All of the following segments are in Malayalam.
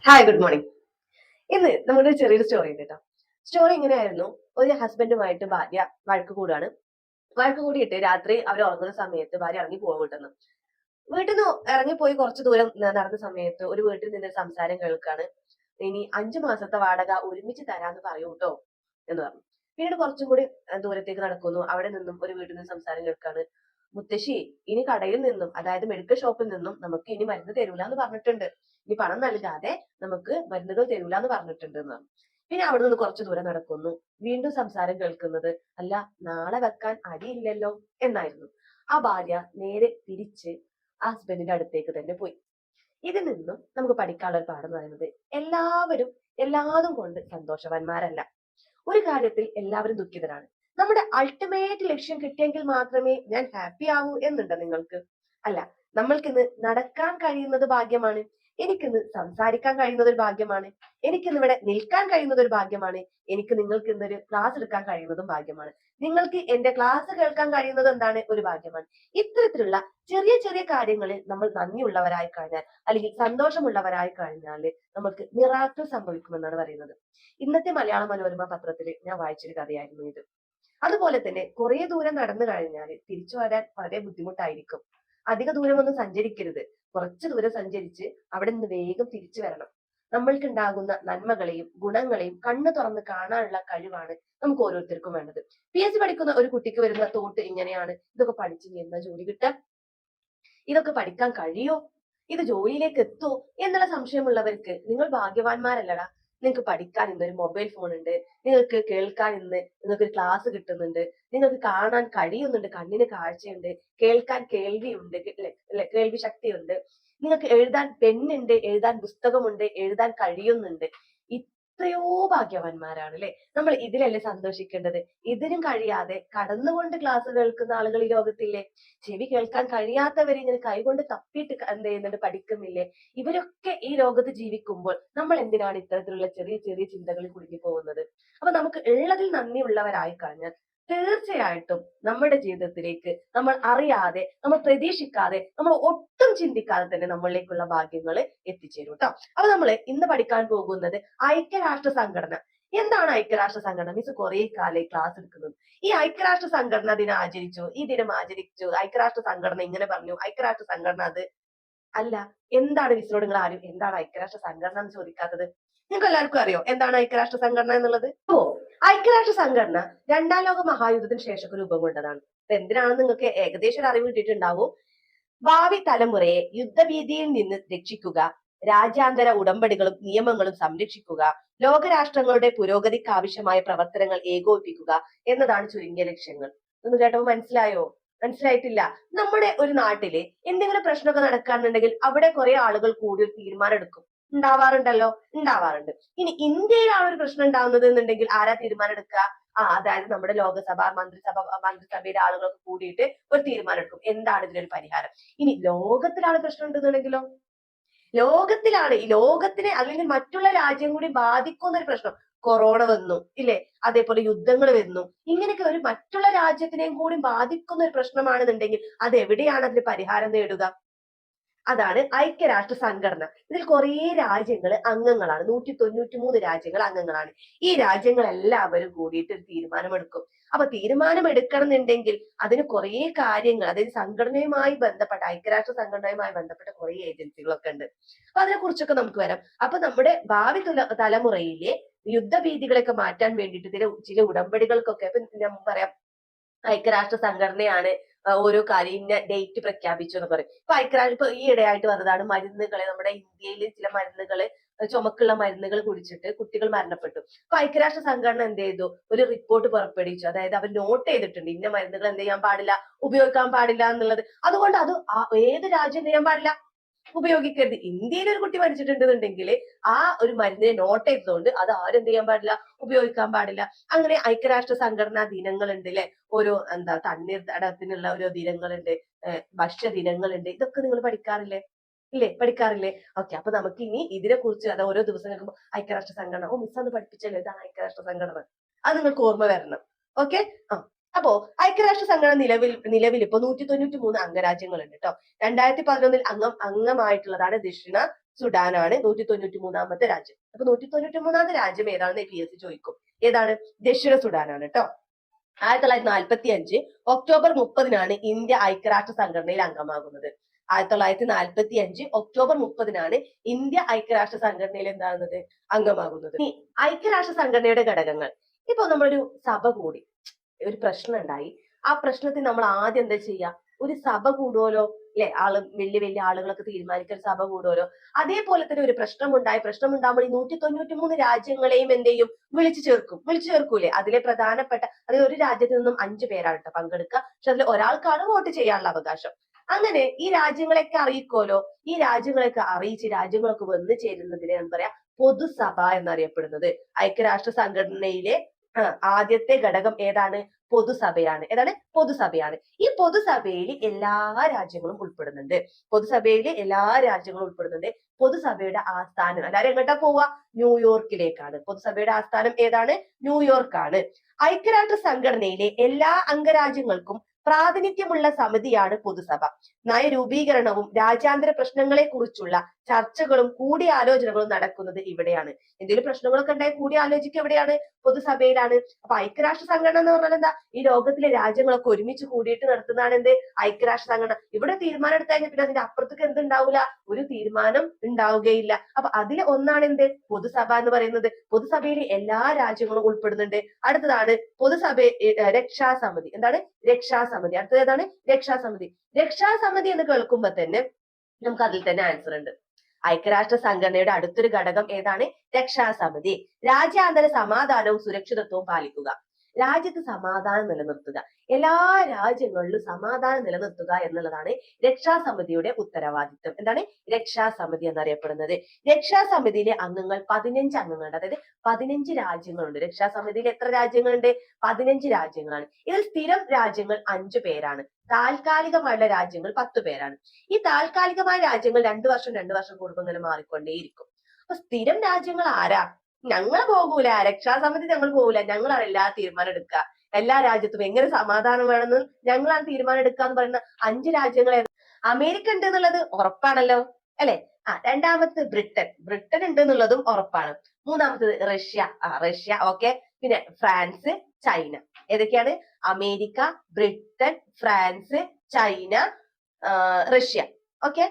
Hi, good morning. ഇന്ന് നമ്മുടെ ഒരു ചെറിയൊരു സ്റ്റോറി ഉണ്ട് കേട്ടോ. സ്റ്റോറി ഇങ്ങനെയായിരുന്നു. ഒരു ഹസ്ബൻഡുമായിട്ട് ഭാര്യ വഴക്ക് കൂടാണ്. വഴക്ക് കൂടിയിട്ട് രാത്രി അവർ ഉറങ്ങുന്ന സമയത്ത് ഭാര്യ ഇറങ്ങി പോവാൻ വീട്ടിൽ നിന്ന് ഇറങ്ങിപ്പോയി കുറച്ച് ദൂരം നടന്ന സമയത്ത് ഒരു വീട്ടിൽ നിന്ന് സംസാരം കേൾക്കാണ്. ഇനി 5 മാസത്തെ വാടക ഒരുമിച്ച് തരാന്ന് പറയൂ ട്ടോ എന്ന് പറഞ്ഞു. പിന്നീട് കുറച്ചും കൂടി ദൂരത്തേക്ക് നടക്കുന്നു. അവിടെ നിന്നും ഒരു വീട്ടിൽ നിന്ന് സംസാരം കേൾക്കാണ്. മുത്തശ്ശി, ഇനി കടയിൽ നിന്നും, അതായത് മെഡിക്കൽ ഷോപ്പിൽ നിന്നും നമുക്ക് ഇനി മരുന്ന് തരൂല എന്ന് പറഞ്ഞിട്ടുണ്ട്. ഇനി പണം നൽകാതെ നമുക്ക് മരുന്നുകൾ തരൂല എന്ന് പറഞ്ഞിട്ടുണ്ട് എന്ന് പറഞ്ഞു. പിന്നെ അവിടെ നിന്ന് കുറച്ചു ദൂരം നടക്കുന്നു. വീണ്ടും സംസാരം കേൾക്കുന്നത്, അല്ല, നാളെ വെക്കാൻ അരിയില്ലല്ലോ എന്നായിരുന്നു. ആ ഭാര്യ നേരെ തിരിച്ച് ആ ഹസ്ബൻഡിന്റെ അടുത്തേക്ക് തന്നെ പോയി. ഇതിൽ നിന്നും നമുക്ക് പഠിക്കാനുള്ള ഒരു പാഠം എന്ന് പറയുന്നത്, എല്ലാവരും എല്ലാതും കൊണ്ട് സന്തോഷവാന്മാരല്ല. ഒരു കാര്യത്തിൽ എല്ലാവരും ദുഃഖിതരാണ്. നമ്മുടെ അൾട്ടിമേറ്റ് ലക്ഷ്യം കിട്ടിയെങ്കിൽ മാത്രമേ ഞാൻ ഹാപ്പി ആവൂ എന്നുണ്ടോ നിങ്ങൾക്ക്? അല്ല, നമ്മൾക്കിന്ന് നടക്കാൻ കഴിയുന്നത് ഭാഗ്യമാണ്. എനിക്കിന്ന് സംസാരിക്കാൻ കഴിയുന്നത് ഒരു ഭാഗ്യമാണ്. എനിക്കിന്ന് ഇവിടെ നിൽക്കാൻ കഴിയുന്നത് ഒരു ഭാഗ്യമാണ്. എനിക്ക് നിങ്ങൾക്ക് ഇന്നൊരു ക്ലാസ് എടുക്കാൻ കഴിയുന്നതും ഭാഗ്യമാണ്. നിങ്ങൾക്ക് എന്റെ ക്ലാസ് കേൾക്കാൻ കഴിയുന്നത് എന്താണ്? ഒരു ഭാഗ്യമാണ്. ഇത്തരത്തിലുള്ള ചെറിയ ചെറിയ കാര്യങ്ങളിൽ നമ്മൾ നന്ദിയുള്ളവരായി കഴിഞ്ഞാൽ, അല്ലെങ്കിൽ സന്തോഷമുള്ളവരായി കഴിഞ്ഞാൽ നമുക്ക് മിറാക്കിൾ സംഭവിക്കുമെന്നാണ് പറയുന്നത്. ഇന്നത്തെ മലയാള മനോരമ പത്രത്തിൽ ഞാൻ വായിച്ചൊരു കഥയായിരുന്നു ഇത്. അതുപോലെ തന്നെ കുറെ ദൂരം നടന്നു കഴിഞ്ഞാൽ തിരിച്ചു വരാൻ വളരെ ബുദ്ധിമുട്ടായിരിക്കും. അധിക ദൂരമൊന്നും സഞ്ചരിക്കരുത്. കുറച്ചു ദൂരം സഞ്ചരിച്ച് അവിടെ നിന്ന് വേഗം തിരിച്ചു വരണം. നമ്മൾക്ക് ഉണ്ടാകുന്ന നന്മകളെയും ഗുണങ്ങളെയും കണ്ണു തുറന്ന് കാണാനുള്ള കഴിവാണ് നമുക്ക് ഓരോരുത്തർക്കും വേണ്ടത്. PSC പഠിക്കുന്ന ഒരു കുട്ടിക്ക് വരുന്ന തോട്ട് ഇങ്ങനെയാണ്: ഇതൊക്കെ പഠിച്ചു എന്താ ജോലി കിട്ടുക? ഇതൊക്കെ പഠിക്കാൻ കഴിയോ? ഇത് ജോലിയിലേക്ക് എത്തുമോ എന്നുള്ള സംശയമുള്ളവർക്ക്, നിങ്ങൾ ഭാഗ്യവാന്മാരല്ലടാ. നിങ്ങൾക്ക് പഠിക്കാൻ ഇന്ന് ഒരു മൊബൈൽ ഫോൺ ഉണ്ട്. നിങ്ങൾക്ക് കേൾക്കാൻ ഇന്ന് നിങ്ങൾക്ക് ക്ലാസ് കിട്ടുന്നുണ്ട്. നിങ്ങൾക്ക് കാണാൻ കഴിയുന്നുണ്ട്, കണ്ണിന് കാഴ്ചയുണ്ട്. കേൾക്കാൻ കേൾവിയുണ്ട്, കേൾവി ശക്തിയുണ്ട്. നിങ്ങൾക്ക് എഴുതാൻ പെണ്ണുണ്ട്, എഴുതാൻ പുസ്തകമുണ്ട്, എഴുതാൻ കഴിയുന്നുണ്ട്. എത്രയോ ഭാഗ്യവാന്മാരാണ് അല്ലെ? നമ്മൾ ഇതിലല്ലേ സന്തോഷിക്കേണ്ടത്? ഇതിനും കഴിയാതെ കടന്നുകൊണ്ട് ക്ലാസ് കേൾക്കുന്ന ആളുകൾ ഈ ലോകത്തില്ലേ? ചെവി കേൾക്കാൻ കഴിയാത്തവർ ഇങ്ങനെ കൈകൊണ്ട് തപ്പിയിട്ട് എന്ത് ചെയ്യുന്നുണ്ട്? പഠിക്കുന്നില്ലേ? ഇവരൊക്കെ ഈ ലോകത്ത് ജീവിക്കുമ്പോൾ നമ്മൾ എന്തിനാണ് ഇത്തരത്തിലുള്ള ചെറിയ ചെറിയ ചിന്തകളിൽ കുടുങ്ങി പോകുന്നത്? അപ്പൊ നമുക്ക് ഉള്ളതിൽ നന്ദിയുള്ളവരായി കഴിഞ്ഞാൽ തീർച്ചയായിട്ടും നമ്മുടെ ജീവിതത്തിലേക്ക് നമ്മൾ അറിയാതെ, നമ്മൾ പ്രതീക്ഷിക്കാതെ, നമ്മൾ ഒട്ടും ചിന്തിക്കാതെ തന്നെ നമ്മളിലേക്കുള്ള ഭാഗ്യങ്ങൾ എത്തിച്ചേരും കേട്ടോ. അപ്പൊ നമ്മൾ ഇന്ന് പഠിക്കാൻ പോകുന്നത് ഐക്യരാഷ്ട്ര സംഘടന. എന്താണ് ഐക്യരാഷ്ട്ര സംഘടന? മിസ് കുറെ കാലമായി ക്ലാസ് എടുക്കുന്നത്. ഈ ഐക്യരാഷ്ട്ര സംഘടന ദിനം ആചരിച്ചു, ഈ ദിനം ആചരിച്ചു, ഐക്യരാഷ്ട്ര സംഘടന ഇങ്ങനെ പറഞ്ഞു, ഐക്യരാഷ്ട്ര സംഘടന അത് അല്ല. എന്താണ് മിസ്സിനോട് നിങ്ങൾ ആരും എന്താണ് ഐക്യരാഷ്ട്ര സംഘടന എന്ന് ചോദിക്കാത്തത്? നിങ്ങൾക്ക് എല്ലാവർക്കും അറിയോ എന്താണ് ഐക്യരാഷ്ട്ര സംഘടന എന്നുള്ളത്? ഐക്യരാഷ്ട്ര സംഘടന രണ്ടാം ലോക മഹായുദ്ധത്തിന് ശേഷം രൂപം കൊണ്ടതാണ്. എന്തിനാണെന്ന് നിങ്ങൾക്ക് ഏകദേശം ഒരു അറിവ് കിട്ടിയിട്ടുണ്ടാവും. ഭാവി തലമുറയെ യുദ്ധഭീതിയിൽ നിന്ന് രക്ഷിക്കുക, രാജ്യാന്തര ഉടമ്പടികളും നിയമങ്ങളും സംരക്ഷിക്കുക, ലോകരാഷ്ട്രങ്ങളുടെ പുരോഗതിക്ക് ആവശ്യമായ പ്രവർത്തനങ്ങൾ ഏകോപിപ്പിക്കുക എന്നതാണ് ചുരുങ്ങിയ ലക്ഷ്യങ്ങൾ. ഒന്ന് കേട്ടപ്പോ മനസ്സിലായോ? മനസ്സിലായിട്ടില്ല? നമ്മുടെ ഒരു നാട്ടില് എന്തെങ്കിലും പ്രശ്നമൊക്കെ നടക്കാന്നുണ്ടെങ്കിൽ അവിടെ കുറെ ആളുകൾ കൂടി ഒരു തീരുമാനം എടുക്കും. ഉണ്ടാവാറുണ്ടല്ലോ, ഉണ്ടാവാറുണ്ട്. ഇനി ഇന്ത്യയിലാണ് ഒരു പ്രശ്നം ഉണ്ടാവുന്നത് എന്നുണ്ടെങ്കിൽ ആരാ തീരുമാനം എടുക്കുക? അതായത് നമ്മുടെ മന്ത്രിസഭയിലെ ആളുകളൊക്കെ കൂടിയിട്ട് ഒരു തീരുമാനം എടുക്കും, എന്താണ് ഇതിനൊരു പരിഹാരം. ഇനി ലോകത്തിലാണ് പ്രശ്നം ഉണ്ടെന്നുണ്ടെങ്കിലോ, ഈ ലോകത്തിനെ അല്ലെങ്കിൽ മറ്റുള്ള രാജ്യം കൂടി ബാധിക്കുന്ന ഒരു പ്രശ്നം, കൊറോണ വന്നു ഇല്ലേ, അതേപോലെ യുദ്ധങ്ങൾ വരുന്നു, ഇങ്ങനെയൊക്കെ ഒരു മറ്റുള്ള രാജ്യത്തിനെയും കൂടി ബാധിക്കുന്ന ഒരു പ്രശ്നമാണെന്നുണ്ടെങ്കിൽ അത് എവിടെയാണ് അതിന് പരിഹാരം നേടുക? അതാണ് ഐക്യരാഷ്ട്ര സംഘടന. ഇതിൽ കുറേ രാജ്യങ്ങൾ അംഗങ്ങളാണ്. 193 രാജ്യങ്ങൾ അംഗങ്ങളാണ്. ഈ രാജ്യങ്ങൾ എല്ലാവരും കൂടിയിട്ട് ഒരു തീരുമാനമെടുക്കും. അപ്പൊ തീരുമാനമെടുക്കണം എന്നുണ്ടെങ്കിൽ അതിന് കുറേ കാര്യങ്ങൾ, അതായത് സംഘടനയുമായി ബന്ധപ്പെട്ട, ഐക്യരാഷ്ട്ര സംഘടനയുമായി ബന്ധപ്പെട്ട കുറേ ഏജൻസികളൊക്കെ ഉണ്ട്. അപ്പൊ അതിനെ കുറിച്ചൊക്കെ നമുക്ക് വരാം. അപ്പൊ നമ്മുടെ ഭാവി തലമുറയിലെ യുദ്ധഭീതികളൊക്കെ മാറ്റാൻ വേണ്ടിയിട്ട് ചില ഉടമ്പടികൾക്കൊക്കെ, ഇപ്പൊ ഞാൻ പറയാം, ഐക്യരാഷ്ട്ര സംഘടനയാണ് ഓരോ കാര്യം ഇന്ന ഡേറ്റ് പ്രഖ്യാപിച്ചു എന്ന് പറയും. ഇപ്പൊ ഈ ഇടയായിട്ട് വന്നതാണ് മരുന്നുകളെ, നമ്മുടെ ഇന്ത്യയിൽ ചില മരുന്നുകള്, ചുമക്കുള്ള മരുന്നുകൾ കുടിച്ചിട്ട് കുട്ടികൾ മരണപ്പെട്ടു. അപ്പൊ ഐക്യരാഷ്ട്ര സംഘടന എന്ത് ചെയ്തു? ഒരു റിപ്പോർട്ട് പുറപ്പെടുവിച്ചു. അതായത് അവർ നോട്ട് ചെയ്തിട്ടുണ്ട് ഇന്ന മരുന്നുകൾ എന്ത് ചെയ്യാൻ പാടില്ല, ഉപയോഗിക്കാൻ പാടില്ല എന്നുള്ളത്. അതുകൊണ്ട് അത് ഏത് രാജ്യം എന്ത് ചെയ്യാൻ പാടില്ല, ഉപയോഗിക്കരുത്. ഇന്ത്യയിൽ ഒരു കുട്ടി മരിച്ചിട്ടുണ്ടെന്നുണ്ടെങ്കിൽ ആ ഒരു മരുന്നിനെ നോട്ട് ചെയ്തതുകൊണ്ട് അത് ആരും എന്ത് ചെയ്യാൻ പാടില്ല, ഉപയോഗിക്കാൻ പാടില്ല. അങ്ങനെ ഐക്യരാഷ്ട്ര സംഘടനാ ദിനങ്ങളുണ്ട് അല്ലെ, ഓരോ തണ്ണീർത്തടത്തിനുള്ള ഓരോ ദിനങ്ങളുണ്ട്, ഭക്ഷ്യ ദിനങ്ങളുണ്ട്. ഇതൊക്കെ നിങ്ങൾ പഠിക്കാറില്ലേ? ഇല്ലേ? പഠിക്കാറില്ലേ? ഓക്കെ. അപ്പൊ നമുക്ക് ഇനി ഇതിനെ കുറിച്ച്, അത് ഓരോ ദിവസം കേൾക്കുമ്പോൾ ഐക്യരാഷ്ട്ര സംഘടന, മിസ് അന്ന് പഠിപ്പിച്ചല്ലോ ഇതാണ് ഐക്യരാഷ്ട്ര സംഘടന, അത് നിങ്ങൾക്ക് ഓർമ്മ വരണം. ഓക്കെ. അപ്പോ ഐക്യരാഷ്ട്ര സംഘടന നിലവിൽ ഇപ്പൊ 193 അംഗരാജ്യങ്ങളുണ്ട് കേട്ടോ. 2011 അംഗമായിട്ടുള്ളതാണ് ദക്ഷിണ സുഡാനാണ് 193ാമത്തെ രാജ്യം. അപ്പൊ 193ാമത്തെ രാജ്യം ഏതാണെന്ന് PSC ചോദിക്കും. ഏതാണ്? ദക്ഷിണ സുഡാനാണ് കേട്ടോ. 1945 ഒക്ടോബർ 30-നാണ് ഇന്ത്യ ഐക്യരാഷ്ട്ര സംഘടനയിൽ അംഗമാകുന്നത്. 1945 ഒക്ടോബർ 30-നാണ് ഇന്ത്യ ഐക്യരാഷ്ട്ര സംഘടനയിൽ എന്താകുന്നത്? അംഗമാകുന്നത്. ഈ ഐക്യരാഷ്ട്ര സംഘടനയുടെ ഘടകങ്ങൾ. ഇപ്പൊ നമ്മളൊരു സഭ കൂടി, ഒരു പ്രശ്നം ഉണ്ടായി. ആ പ്രശ്നത്തിൽ നമ്മൾ ആദ്യം എന്താ ചെയ്യുക? ഒരു സഭ കൂടുമല്ലോ, അല്ലെ? വലിയ വലിയ ആളുകളൊക്കെ തീരുമാനിക്കാൻ സഭ കൂടുമല്ലോ. അതേപോലെ തന്നെ ഒരു പ്രശ്നം ഉണ്ടാകുമ്പോൾ ഈ 193 രാജ്യങ്ങളെയും എന്ത് ചെയ്യും? വിളിച്ചു ചേർക്കൂലേ? അതിലെ പ്രധാനപ്പെട്ട, അതായത് ഒരു രാജ്യത്ത് നിന്നും 5 പേരാണ് കേട്ടോ പങ്കെടുക്കുക. പക്ഷെ അതിൽ ഒരാൾക്കാണ് വോട്ട് ചെയ്യാനുള്ള അവകാശം. അങ്ങനെ ഈ രാജ്യങ്ങളെയൊക്കെ അറിയിക്കുമല്ലോ. ഈ രാജ്യങ്ങളെയൊക്കെ അറിയിച്ച് രാജ്യങ്ങളൊക്കെ വന്നു ചേരുന്നതിനെ എന്താ പറയാ? പൊതുസഭ എന്നറിയപ്പെടുന്നത്. ഐക്യരാഷ്ട്ര സംഘടനയിലെ ആദ്യത്തെ ഘടകം ഏതാണ്? പൊതുസഭയാണ്. ഏതാണ്? പൊതുസഭയാണ്. ഈ പൊതുസഭയിൽ എല്ലാ രാജ്യങ്ങളും ഉൾപ്പെടുന്നുണ്ട്. പൊതുസഭയുടെ ആസ്ഥാനം എല്ലാവരും എങ്ങോട്ടാ പോവുക? ന്യൂയോർക്കിലേക്കാണ്. പൊതുസഭയുടെ ആസ്ഥാനം ഏതാണ്? ന്യൂയോർക്കാണ്. ഐക്യരാഷ്ട്ര സംഘടനയിലെ എല്ലാ അംഗരാജ്യങ്ങൾക്കും പ്രാതിനിധ്യമുള്ള സമിതിയാണ് പൊതുസഭ. നയരൂപീകരണവും രാജ്യാന്തര പ്രശ്നങ്ങളെ കുറിച്ചുള്ള ചർച്ചകളും കൂടിയാലോചനകളും നടക്കുന്നത് ഇവിടെയാണ്. എന്തെങ്കിലും പ്രശ്നങ്ങളൊക്കെ ഉണ്ടായി കൂടിയാലോചിക്കുക എവിടെയാണ്? പൊതുസഭയിലാണ്. അപ്പൊ ഐക്യരാഷ്ട്ര സംഘടന എന്ന് പറഞ്ഞാൽ എന്താ? ഈ ലോകത്തിലെ രാജ്യങ്ങളൊക്കെ ഒരുമിച്ച് കൂടിയിട്ട് നടത്തുന്നതാണ് എന്ത്? ഐക്യരാഷ്ട്ര സംഘടന. ഇവിടെ തീരുമാനം എടുത്തു കഴിഞ്ഞാൽ പിന്നെ അതിന്റെ അപ്പുറത്തേക്ക് എന്തുണ്ടാവില്ല? ഒരു തീരുമാനം ഉണ്ടാവുകയില്ല. അപ്പൊ അതിലെ ഒന്നാണ് എന്ത്? പൊതുസഭ എന്ന് പറയുന്നത്. പൊതുസഭയിൽ എല്ലാ രാജ്യങ്ങളും ഉൾപ്പെടുന്നുണ്ട്. അടുത്തതാണ് പൊതുസഭ രക്ഷാസമിതി. എന്താണ്? രക്ഷാസമിതി. അടുത്തത് ഏതാണ്? രക്ഷാസമിതി. രക്ഷാസമിതി എന്ന് കേൾക്കുമ്പോ തന്നെ നമുക്ക് അതിൽ തന്നെ ആൻസർ ഉണ്ട്. ഐക്യരാഷ്ട്ര സംഘടനയുടെ അടുത്തൊരു ഘടകം ഏതാണ്? രക്ഷാസമിതി. രാജ്യാന്തര സമാധാനവും സുരക്ഷിതത്വവും പാലിക്കുക. രാജ്യത്ത് സമാധാനം നിലനിർത്തുക. എല്ലാ രാജ്യങ്ങളിലും സമാധാനം നിലനിർത്തുക എന്നുള്ളതാണ് രക്ഷാസമിതിയുടെ ഉത്തരവാദിത്വം. എന്താണ്? രക്ഷാസമിതി എന്നറിയപ്പെടുന്നത്. രക്ഷാസമിതിയിലെ അംഗങ്ങൾ 15 അംഗങ്ങളുണ്ട്. അതായത് 15 രാജ്യങ്ങളുണ്ട്. രക്ഷാസമിതിയിൽ എത്ര രാജ്യങ്ങളുണ്ട്? 15 രാജ്യങ്ങളാണ്. ഇതിൽ സ്ഥിരം രാജ്യങ്ങൾ 5 പേരാണ്. താൽക്കാലികമായുള്ള രാജ്യങ്ങൾ 10 പേരാണ്. ഈ താൽക്കാലികമായ രാജ്യങ്ങൾ 2 വർഷം കൂടുമ്പോൾ ഇങ്ങനെ മാറിക്കൊണ്ടേയിരിക്കും. അപ്പൊ സ്ഥിരം രാജ്യങ്ങൾ ആരാ? ഞങ്ങൾ പോകൂല, രക്ഷാസമിതി ഞങ്ങൾ പോകൂല, ഞങ്ങളാണ് എല്ലാ തീരുമാനം എടുക്കുക. എല്ലാ രാജ്യത്തും എങ്ങനെ സമാധാനം വേണമെന്ന് ഞങ്ങളാണ് തീരുമാനം എടുക്കുക എന്ന് പറയുന്ന 5 രാജ്യങ്ങൾ. അമേരിക്ക ഉണ്ട് എന്നുള്ളത് ഉറപ്പാണല്ലോ, അല്ലെ? രണ്ടാമത്തെ ബ്രിട്ടൻ ഉണ്ട് എന്നുള്ളതും ഉറപ്പാണ്. മൂന്നാമത്തത് റഷ്യ. ഓക്കെ. പിന്നെ ഫ്രാൻസ്, ചൈന. ഏതൊക്കെയാണ്? America, Britain, France, China, Russia. Okay.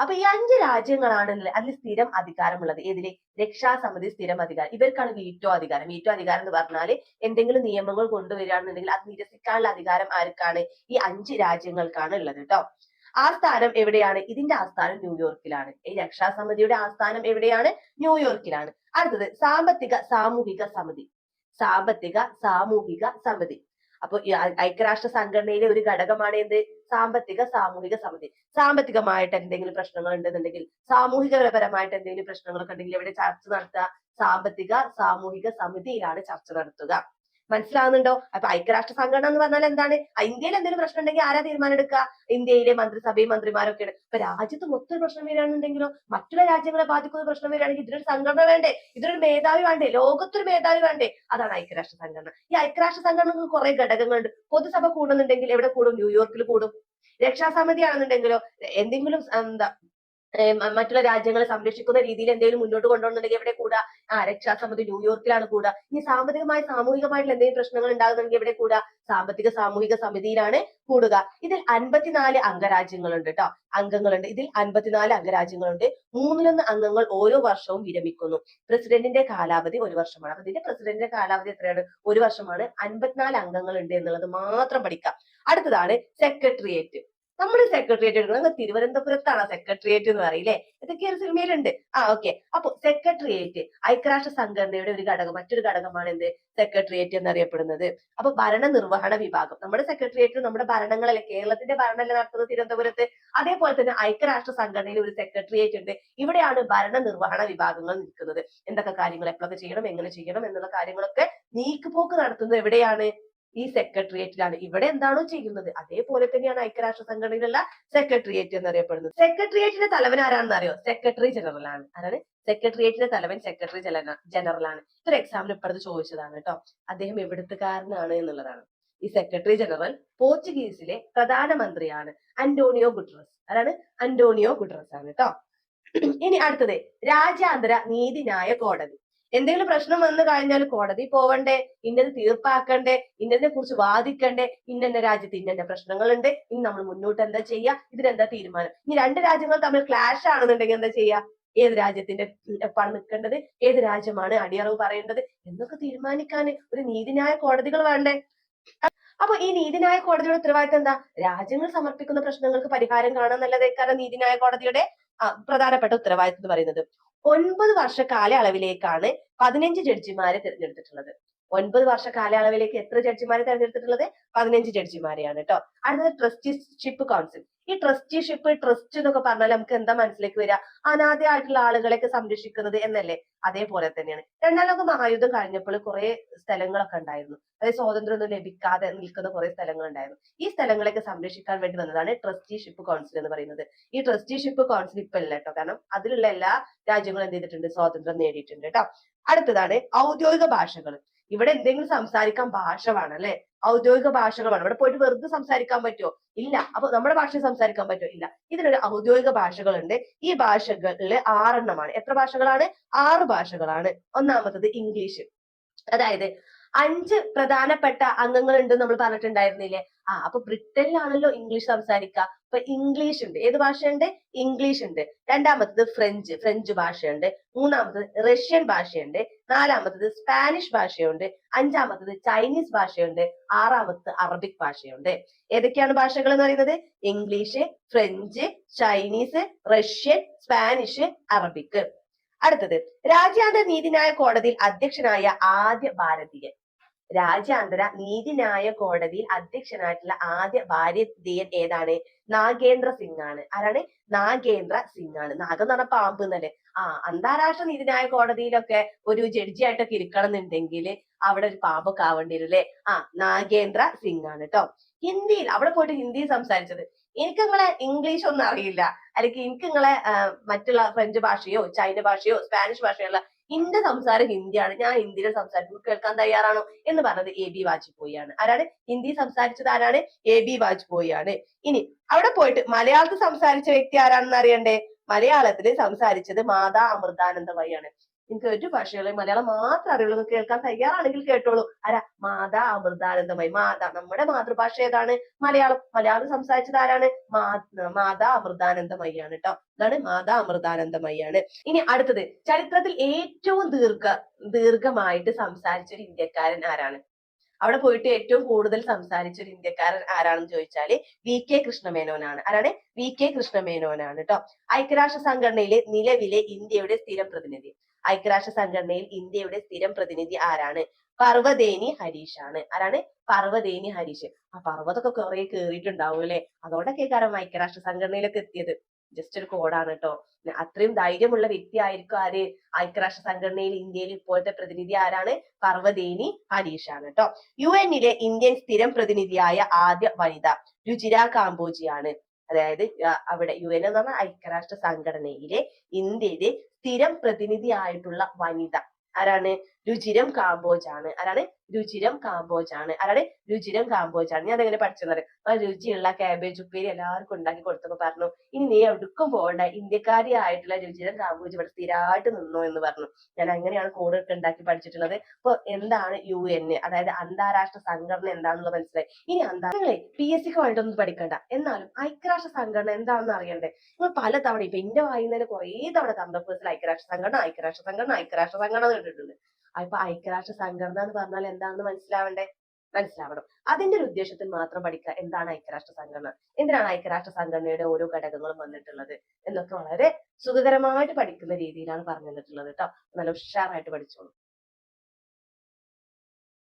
അപ്പൊ ഈ 5 രാജ്യങ്ങളാണ് അതിൽ സ്ഥിരം അധികാരമുള്ളത്. ഏതില്? രക്ഷാസമിതി സ്ഥിരം അധികാരം. ഇവർക്കാണ് വീറ്റോ അധികാരം. വീറ്റോ അധികാരം എന്ന് പറഞ്ഞാല് എന്തെങ്കിലും നിയമങ്ങൾ കൊണ്ടുവരികയാണെന്നുണ്ടെങ്കിൽ അത് നിരസിക്കാനുള്ള അധികാരം ആർക്കാണ്? ഈ 5 രാജ്യങ്ങൾക്കാണ് ഉള്ളത് കേട്ടോ. ആസ്ഥാനം എവിടെയാണ്? ഇതിന്റെ ആസ്ഥാനം ന്യൂയോർക്കിലാണ്. ഈ രക്ഷാസമിതിയുടെ ആസ്ഥാനം എവിടെയാണ്? ന്യൂയോർക്കിലാണ്. അടുത്തത് സാമ്പത്തിക സാമൂഹിക സമിതി. അപ്പൊ ഐക്യരാഷ്ട്ര സംഘടനയിലെ ഒരു ഘടകമാണ് എന്ത്? സാമ്പത്തിക സാമൂഹിക സമിതി. സാമ്പത്തികമായിട്ട് എന്തെങ്കിലും പ്രശ്നങ്ങൾ ഉണ്ടെന്നുണ്ടെങ്കിൽ, സാമൂഹികപരമായിട്ട് എന്തെങ്കിലും പ്രശ്നങ്ങളൊക്കെ ഉണ്ടെങ്കിൽ എവിടെ ചർച്ച നടത്തുക? സാമ്പത്തിക സാമൂഹിക സമിതിയിലാണ് ചർച്ച നടത്തുക. മനസ്സിലാവുന്നുണ്ടോ? അപ്പൊ ഐക്യരാഷ്ട്ര സംഘടന എന്ന് പറഞ്ഞാൽ എന്താണ്? ഇന്ത്യയിൽ എന്തെങ്കിലും പ്രശ്നം ഉണ്ടെങ്കിൽ ആരാ തീരുമാനം എടുക്കുക? ഇന്ത്യയിലെ മന്ത്രിസഭയും മന്ത്രിമാരൊക്കെയാണ്. ഇപ്പൊ രാജ്യത്ത് മൊത്തം പ്രശ്നം വരികയാണെന്നുണ്ടെങ്കിലോ, മറ്റുള്ള രാജ്യങ്ങളെ ബാധിക്കുന്ന പ്രശ്നം വരികയാണെങ്കിൽ ഇതിനൊരു സംഘടന വേണ്ടേ? ഇതിനൊരു മേധാവി വേണ്ടേ? ലോകത്തൊരു മേധാവി വേണ്ടേ? അതാണ് ഐക്യരാഷ്ട്ര സംഘടന. ഈ ഐക്യരാഷ്ട്ര സംഘടനക്ക് കുറെ ഘടകങ്ങളുണ്ട്. പൊതുസഭ കൂടുന്നുണ്ടെങ്കിൽ എവിടെ കൂടും? ന്യൂയോർക്കിൽ കൂടും. രക്ഷാസമിതി ആണെന്നുണ്ടെങ്കിലോ എന്തെങ്കിലും മറ്റുള്ള രാജ്യങ്ങളെ സംരക്ഷിക്കുന്ന രീതിയിൽ എന്തെങ്കിലും മുന്നോട്ട് കൊണ്ടുപോകുന്നുണ്ടെങ്കിൽ എവിടെ കൂടുക? രക്ഷാസമിതി ന്യൂയോർക്കിലാണ് കൂടുക. ഇനി സാമൂഹികമായിട്ടുള്ള എന്തെങ്കിലും പ്രശ്നങ്ങൾ ഉണ്ടാകുന്നുണ്ടെങ്കിൽ എവിടെ കൂടുക? സാമ്പത്തിക സാമൂഹിക സമിതിയിലാണ് കൂടുക. ഇതിൽ 54 അംഗരാജ്യങ്ങളുണ്ട് കേട്ടോ. ഇതിൽ 54 അംഗരാജ്യങ്ങളുണ്ട്. 1/3 അംഗങ്ങൾ ഓരോ വർഷവും വിരമിക്കുന്നു. പ്രസിഡന്റിന്റെ കാലാവധി 1 വർഷമാണ്. അപ്പൊ ഇതിന്റെ പ്രസിഡന്റിന്റെ കാലാവധി എത്രയാണ്? 1 വർഷമാണ്. 54 അംഗങ്ങൾ ഉണ്ട് എന്നുള്ളത് മാത്രം പഠിക്കാം. അടുത്തതാണ് സെക്രട്ടേറിയറ്റ്. നമ്മൾ സെക്രട്ടേറിയറ്റ് എടുക്കുന്നത് തിരുവനന്തപുരത്താണ് സെക്രട്ടേറിയറ്റ് എന്ന് പറയില്ലേ? ഇതൊക്കെ ഒരു സിനിമയിലുണ്ട്. ഓക്കെ. അപ്പൊ സെക്രട്ടേറിയറ്റ് ഐക്യരാഷ്ട്ര സംഘടനയുടെ ഒരു ഘടകം, മറ്റൊരു ഘടകമാണ് എന്ത്? സെക്രട്ടേറിയറ്റ് എന്നറിയപ്പെടുന്നത്. അപ്പൊ ഭരണനിർവഹണ വിഭാഗം. നമ്മുടെ സെക്രട്ടേറിയറ്റ് നമ്മുടെ ഭരണങ്ങളല്ലേ, കേരളത്തിന്റെ ഭരണമല്ലേ നടത്തുന്നത് തിരുവനന്തപുരത്ത്. അതേപോലെ തന്നെ ഐക്യരാഷ്ട്ര സംഘടനയിൽ ഒരു സെക്രട്ടേറിയറ്റ് ഉണ്ട്. ഇവിടെയാണ് ഭരണനിർവഹണ വിഭാഗങ്ങൾ നിൽക്കുന്നത്. എന്തൊക്കെ കാര്യങ്ങൾ എപ്പോഴൊക്കെ ചെയ്യണം, എങ്ങനെ ചെയ്യണം എന്നുള്ള കാര്യങ്ങളൊക്കെ നീക്കുപോക്ക് നടത്തുന്നത് എവിടെയാണ്? ഈ സെക്രട്ടേറിയറ്റിലാണ്. ഇവിടെ എന്താണോ ചെയ്യുന്നത് അതേപോലെ തന്നെയാണ് ഐക്യരാഷ്ട്ര സംഘടനയിലുള്ള സെക്രട്ടേറിയറ്റ് എന്നറിയപ്പെടുന്നത്. സെക്രട്ടേറിയറ്റിന്റെ തലവൻ ആരാണെന്ന് അറിയോ? സെക്രട്ടറി ജനറൽ ആണ്. ആരാണ്? സെക്രട്ടേറിയറ്റിന്റെ തലവൻ സെക്രട്ടറി ജനറൽ ആണ്. ഇതൊരു എക്സാമിന് ഇപ്പഴത്തെ ചോദിച്ചതാണ് കേട്ടോ. അദ്ദേഹം എവിടുത്തുകാരനാണ് എന്നുള്ളതാണ്. ഈ സെക്രട്ടറി ജനറൽ പോർച്ചുഗീസിലെ പ്രധാനമന്ത്രിയാണ് അന്റോണിയോ ഗുട്ടറസ്. ആരാണ്? അന്റോണിയോ ഗുട്ടറസ് ആണ് കേട്ടോ. ഇനി അടുത്തത് രാജ്യാന്തര നീതിന്യായ കോടതി. എന്തെങ്കിലും പ്രശ്നം വന്നു കഴിഞ്ഞാൽ കോടതി പോവണ്ടേ, ഇന്നത് തീർപ്പാക്കണ്ടേ, ഇന്നതിനെ കുറിച്ച് വാദിക്കണ്ടേ, ഇന്ന രാജ്യത്ത് ഇന്ന പ്രശ്നങ്ങളുണ്ട്, ഇനി നമ്മൾ മുന്നോട്ട് എന്താ ചെയ്യുക, ഇതിനെന്താ തീരുമാനം. ഇനി രണ്ട് രാജ്യങ്ങൾ തമ്മിൽ ക്ലാഷ് ആണെന്നുണ്ടെങ്കിൽ എന്താ ചെയ്യുക, ഏത് രാജ്യത്തിന്റെ ഒപ്പാണ് നിൽക്കേണ്ടത്, ഏത് രാജ്യമാണ് അടിയറവ് പറയേണ്ടത് എന്നൊക്കെ തീരുമാനിക്കാൻ ഒരു നീതിന്യായ കോടതികൾ വേണ്ടേ. അപ്പൊ ഈ നീതിന്യായ കോടതിയുടെ ഉത്തരവാദിത്തം എന്താ, രാജ്യങ്ങൾ സമർപ്പിക്കുന്ന പ്രശ്നങ്ങൾക്ക് പരിഹാരം കാണാൻ നല്ലതേക്കാരം നീതിന്യായ കോടതിയുടെ പ്രധാനപ്പെട്ട ഉത്തരവാദിത്തം എന്ന് പറയുന്നത്. 9 വർഷ കാലയളവിലേക്കാണ് 15 ജഡ്ജിമാരെ തിരഞ്ഞെടുത്തിട്ടുള്ളത്. 9 വർഷ കാലയളവിലേക്ക് എത്ര ജഡ്ജിമാരെ തിരഞ്ഞെടുത്തിട്ടുള്ളത്? 15 ജഡ്ജിമാരെയാണ് കേട്ടോ. അടുത്തത് ട്രസ്റ്റിഷിപ്പ് കൗൺസിൽ. ഈ ട്രസ്റ്റിഷിപ്പ്, ട്രസ്റ്റ് എന്നൊക്കെ പറഞ്ഞാൽ നമുക്ക് എന്താ മനസ്സിലേക്ക് വരിക, അനാഥയായിട്ടുള്ള ആളുകളെയൊക്കെ സംരക്ഷിക്കുന്നത് എന്നല്ലേ. അതേപോലെ തന്നെയാണ്. രണ്ടാം ലോക മഹായുദ്ധം കഴിഞ്ഞപ്പോൾ കുറെ സ്ഥലങ്ങളൊക്കെ ഉണ്ടായിരുന്നു, അതായത് സ്വാതന്ത്ര്യമൊന്നും ലഭിക്കാതെ നിൽക്കുന്ന കുറെ സ്ഥലങ്ങൾ ഉണ്ടായിരുന്നു. ഈ സ്ഥലങ്ങളൊക്കെ സംരക്ഷിക്കാൻ വേണ്ടി വന്നതാണ് ട്രസ്റ്റിഷിപ്പ് കൗൺസിൽ എന്ന് പറയുന്നത്. ഈ ട്രസ്റ്റിഷിപ്പ് കൗൺസിൽ ഇപ്പൊ ഇല്ല കേട്ടോ, കാരണം അതിലുള്ള എല്ലാ രാജ്യങ്ങളും എന്ത് ചെയ്തിട്ടുണ്ട്, സ്വാതന്ത്ര്യം നേടിയിട്ടുണ്ട് കേട്ടോ. അടുത്തതാണ് ഔദ്യോഗിക ഭാഷകൾ. ഇവിടെ എന്തെങ്കിലും സംസാരിക്കാൻ ഭാഷ വേണം അല്ലെ, ഔദ്യോഗിക ഭാഷകൾ വേണം. ഇവിടെ പോയിട്ട് വെറുതെ സംസാരിക്കാൻ പറ്റുമോ? ഇല്ല. അപ്പൊ നമ്മുടെ ഭാഷ സംസാരിക്കാൻ പറ്റുമോ? ഇല്ല. ഇതിനൊരു ഔദ്യോഗിക ഭാഷകളുണ്ട്. ഈ ഭാഷകളില് 6 എണ്ണമാണ്. എത്ര ഭാഷകളാണ്? 6 ഭാഷകളാണ്. ഒന്നാമത്തത് ഇംഗ്ലീഷ്. അതായത് 5 പ്രധാനപ്പെട്ട അംഗങ്ങൾ ഉണ്ട് നമ്മൾ പറഞ്ഞിട്ടുണ്ടായിരുന്നില്ലേ. അപ്പൊ ബ്രിട്ടനിലാണല്ലോ ഇംഗ്ലീഷ് സംസാരിക്കുക. അപ്പൊ ഇംഗ്ലീഷ് ഉണ്ട്. ഏത് ഭാഷയുണ്ട്? ഇംഗ്ലീഷ് ഉണ്ട്. രണ്ടാമത്തത് ഫ്രഞ്ച് ഭാഷയുണ്ട്. മൂന്നാമത്തത് റഷ്യൻ ഭാഷയുണ്ട്. നാലാമത്തത് സ്പാനിഷ് ഭാഷയുണ്ട്. അഞ്ചാമത്തത് ചൈനീസ് ഭാഷയുണ്ട്. ആറാമത്തത് അറബിക് ഭാഷയുണ്ട്. ഏതൊക്കെയാണ് ഭാഷകൾ എന്ന് പറയുന്നത്? English, French, Chinese, Russian, Spanish, Arabic. അടുത്തത് രാജ്യാന്തര നീതിന്യായ കോടതിയിൽ അധ്യക്ഷനായ ആദ്യ ഭാരതീയൻ. രാജ്യാന്തര നീതിന്യായ കോടതിയിൽ അധ്യക്ഷനായിട്ടുള്ള ആദ്യ ഭാരതീയൻ ഏതാണ്? നാഗേന്ദ്ര സിംഗ് ആണ്. ആരാണ്? നാഗേന്ദ്ര സിംഗ് ആണ്. നാഗം എന്ന് പറഞ്ഞ പാമ്പ് എന്നല്ലേ. അന്താരാഷ്ട്ര നീതിന്യായ കോടതിയിലൊക്കെ ഒരു ജഡ്ജിയായിട്ടൊക്കെ ഇരിക്കണം എന്നുണ്ടെങ്കിൽ അവിടെ ഒരു പാമ്പൊക്കെ ആവേണ്ടി വരും അല്ലെ. നാഗേന്ദ്ര സിംഗ് ആണ് കേട്ടോ. ഹിന്ദിയിൽ അവിടെ പോയിട്ട് ഹിന്ദി സംസാരിച്ചത്. എനിക്ക് നിങ്ങളെ ഇംഗ്ലീഷ് ഒന്നും അറിയില്ല, അല്ലെങ്കിൽ എനിക്ക് നിങ്ങളെ മറ്റുള്ള ഫ്രഞ്ച് ഭാഷയോ ചൈന ഭാഷയോ സ്പാനിഷ് ഭാഷയോ എന്റെ സംസാരം ഹിന്ദിയാണ്, ഞാൻ ഹിന്ദിയിൽ സംസാരിക്കുമ്പോൾ കേൾക്കാൻ തയ്യാറാണോ എന്ന് പറഞ്ഞത് AB വാജ്പേയി ആണ്. ആരാണ് ഹിന്ദി സംസാരിച്ചത്? ആരാണ്? AB വാജ്പേയി ആണ്. ഇനി അവിടെ പോയിട്ട് മലയാളത്തിൽ സംസാരിച്ച വ്യക്തി ആരാണെന്ന് അറിയണ്ടേ? മലയാളത്തിൽ സംസാരിച്ചത് മാതാ അമൃതാനന്ദമയി ആണ്. എനിക്ക് ഒരു ഭാഷകളും മലയാളം മാത്രം അറിയുള്ളൂ, കേൾക്കാൻ തയ്യാറാണെങ്കിൽ കേട്ടോളൂ. മാതാ അമൃതാനന്ദമയി. നമ്മുടെ മാതൃഭാഷ ഏതാണ്? മലയാളം. മലയാളം സംസാരിച്ചത് ആരാണ്? മാതാ അമൃതാനന്ദമയി ആണ് കേട്ടോ. അതാണ് മാതാ അമൃതാനന്ദമയി ആണ്. ഇനി അടുത്തത് ചരിത്രത്തിൽ ഏറ്റവും ദീർഘമായിട്ട് സംസാരിച്ച ഒരു ഇന്ത്യക്കാരൻ ആരാണ്? അവിടെ പോയിട്ട് ഏറ്റവും കൂടുതൽ സംസാരിച്ച ഒരു ഇന്ത്യക്കാരൻ ആരാണെന്ന് ചോദിച്ചാല് VK കൃഷ്ണമേനോനാണ്. ആരാണ്? VK കൃഷ്ണമേനോനാണ് കേട്ടോ. ഐക്യരാഷ്ട്ര സംഘടനയിലെ നിലവിലെ ഇന്ത്യയുടെ സ്ഥിരം പ്രതിനിധി. ഐക്യരാഷ്ട്ര സംഘടനയിൽ ഇന്ത്യയുടെ സ്ഥിരം പ്രതിനിധി ആരാണ്? പർവ്വതേനി ഹരീഷ് ആണ്. ആരാണ്? പർവ്വതേനി ഹരീഷ്. പർവ്വതൊക്കെ കുറെ കേറിയിട്ടുണ്ടാവും അല്ലെ, അതോടൊക്കെ കാരണം ഐക്യരാഷ്ട്ര സംഘടനയിലൊക്കെ എത്തിയത്. ജസ്റ്റ് ഒരു കോഡാണ് കേട്ടോ. അത്രയും ധൈര്യമുള്ള വ്യക്തി ആയിരിക്കും ആര്? ഐക്യരാഷ്ട്ര സംഘടനയിൽ ഇന്ത്യയിൽ ഇപ്പോഴത്തെ പ്രതിനിധി ആരാണ്? പർവ്വതേനി ഹരീഷ് ആണ് കേട്ടോ. UN-ലെ ഇന്ത്യൻ സ്ഥിരം പ്രതിനിധിയായ ആദ്യ വനിത രുചിര കാംബോജിയാണ്. അതായത് അവിടെ UN എന്ന് പറഞ്ഞ ഐക്യരാഷ്ട്ര സംഘടനയിലെ ഇന്ത്യയിലെ സ്ഥിരം പ്രതിനിധിയായിട്ടുള്ള വനിത ആരാണ്? രുചിരം കാംബോജ് ആണ്. ആരാണ്? രുചിരം കാംബോജ് ആണ്. ആരാണ്? രുചിരം കാംബോജ് ആണ്. ഞാൻ അതെങ്ങനെ പഠിച്ചെന്നറിയാം. രുചിയുള്ള കാബേജ് ഉപ്പേരി എല്ലാവർക്കും ഉണ്ടാക്കി കൊടുത്തപ്പോ പറഞ്ഞു, ഇനി നീ എവിടേക്കും പോകണ്ട, ഇന്ത്യക്കാരി ആയിട്ടുള്ള രുചിരം കാംബോജ് ഇവിടെ സ്ഥിരമായിട്ട് നിന്നോ എന്ന് പറഞ്ഞു. ഞാൻ അങ്ങനെയാണ് കൂടുതൽ ഉണ്ടാക്കി പഠിച്ചിട്ടുള്ളത്. അപ്പൊ എന്താണ് UN? അതായത് അന്താരാഷ്ട്ര സംഘടന എന്താണെന്നുള്ളത് മനസ്സിലായി. ഇനി നിങ്ങളെ PSCക്ക് വേണ്ടിട്ടൊന്നും പഠിക്കണ്ട, എന്നാലും ഐക്യരാഷ്ട്ര സംഘടന എന്താണെന്ന് അറിയണ്ടേ? നിങ്ങൾ പലതവണ ഇപ്പൊ എന്റെ വായിന്നതിന് കുറെ തവണ കമ്പ്യൂട്ടേഴ്സിൽ ഐക്യരാഷ്ട്ര സംഘടന ഐക്യരാഷ്ട്ര സംഘടന ഐക്യരാഷ്ട്ര സംഘടന കേട്ടിട്ടുണ്ട്. അപ്പൊ ഐക്യരാഷ്ട്ര സംഘടന എന്ന് പറഞ്ഞാൽ എന്താണെന്ന് മനസ്സിലാവണം. അതിന്റെ ഒരു ഉദ്ദേശത്തിൽ മാത്രം പഠിക്കുക എന്താണ് ഐക്യരാഷ്ട്ര സംഘടന, എന്തിനാണ് ഐക്യരാഷ്ട്ര സംഘടനയുടെ ഓരോ ഘടകങ്ങളും വന്നിട്ടുള്ളത് എന്നൊക്കെ വളരെ സുഖകരമായിട്ട് പഠിക്കുന്ന രീതിയിലാണ് പറഞ്ഞു തന്നിട്ടുള്ളത് കേട്ടോ. നല്ല ഉഷാറായിട്ട് പഠിച്ചോളൂ.